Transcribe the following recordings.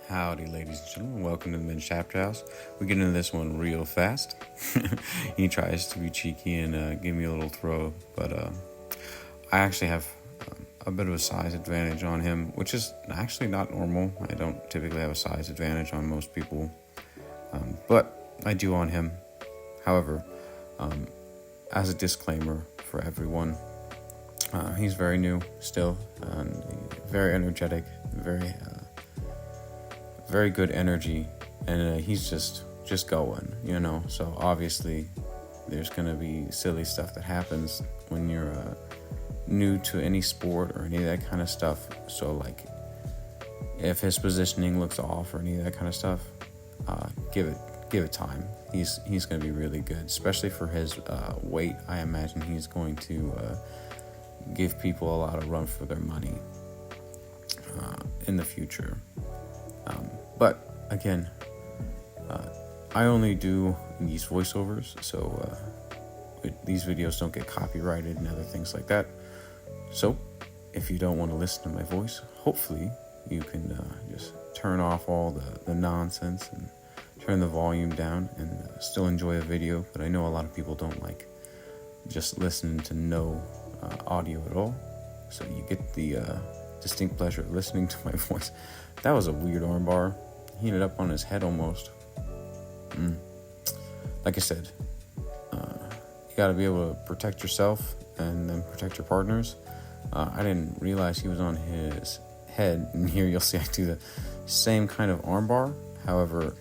Howdy, ladies and gentlemen. Welcome to the Men's Chapter House. We get into this one real fast. He tries to be cheeky and give me a little throw, but I actually have a bit of a size advantage on him, which is actually not normal. I don't typically have a size advantage on most people, but I do on him. However, as a disclaimer for everyone, he's very new still, very energetic, very good energy, and he's just going, so obviously there's gonna be silly stuff that happens when you're new to any sport or any of that kind of stuff. So like if his positioning looks off or any of that kind of stuff, give it time. He's gonna be really good, especially for his weight. I imagine he's going to give people a lot of run for their money in the future. But again, I only do these voiceovers, so these videos don't get copyrighted and other things like that. So if you don't want to listen to my voice, hopefully you can just turn off all the nonsense and turn the volume down and still enjoy a video. But I know a lot of people don't like just listening to no audio at all, so you get the distinct pleasure of listening to my voice. That was a weird armbar. He ended up on his head almost. Like I said, you got to be able to protect yourself and then protect your partners. I didn't realize he was on his head, and here you'll see I do the same kind of armbar. However,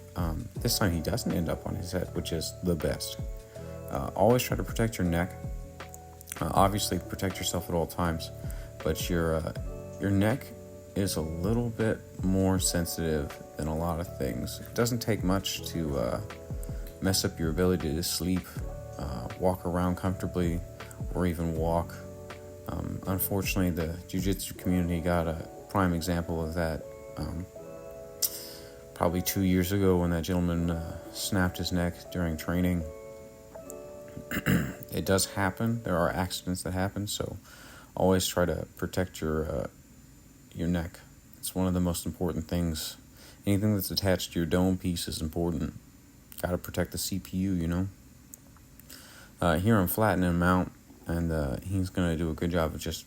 this time he doesn't end up on his head, which is the best. Always try to protect your neck. Obviously, protect yourself at all times, but your neck is a little bit more sensitive than a lot of things. It doesn't take much to mess up your ability to sleep, walk around comfortably, or even walk. Unfortunately, the jiu-jitsu community got a prime example of that probably 2 years ago when that gentleman snapped his neck during training. It does happen. There are accidents that happen, so always try to protect your neck. It's one of the most important things. Anything that's attached to your dome piece is important. Got to protect the CPU, Here I'm flattening him out, and he's going to do a good job of just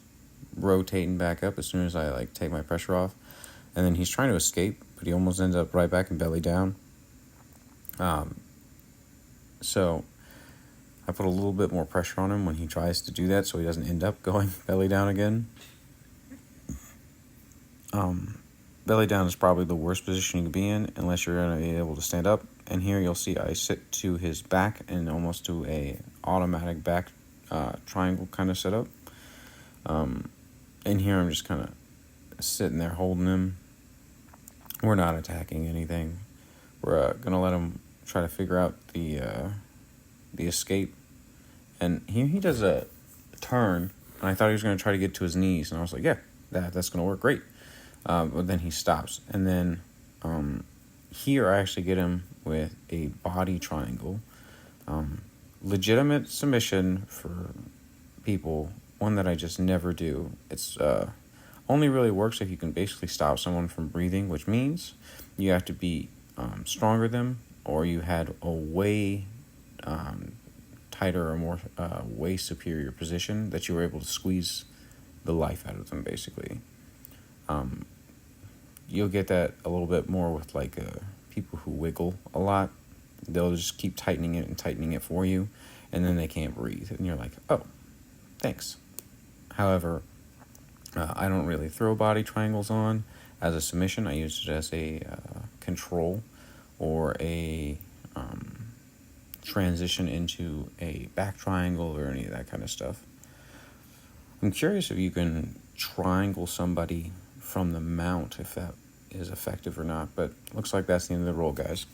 rotating back up as soon as I take my pressure off. And then he's trying to escape, but he almost ends up right back and belly down. So I put a little bit more pressure on him when he tries to do that, so he doesn't end up going belly down again. Belly down is probably the worst position you can be in unless you're going to be able to stand up. And here you'll see I sit to his back and almost do a automatic back triangle kind of setup. And here I'm just kind of sitting there holding him. We're not attacking anything. We're going to let him try to figure out the escape. And here he does a turn, and I thought he was going to try to get to his knees, and I was like, yeah, that's going to work great. But then he stops, and then here I actually get him with a body triangle. Legitimate submission for people, one that I just never do. It's only really works if you can basically stop someone from breathing, which means you have to be stronger than them, or you had a way tighter or more way superior position that you were able to squeeze the life out of them, basically. You'll get that a little bit more with people who wiggle a lot. They'll just keep tightening it for you, and then they can't breathe, and you're like, oh, thanks. However, I don't really throw body triangles on as a submission. I use it as a control or a transition into a back triangle or any of that kind of stuff. I'm curious if you can triangle somebody from the mount, if that is effective or not, but looks like that's the end of the roll, guys.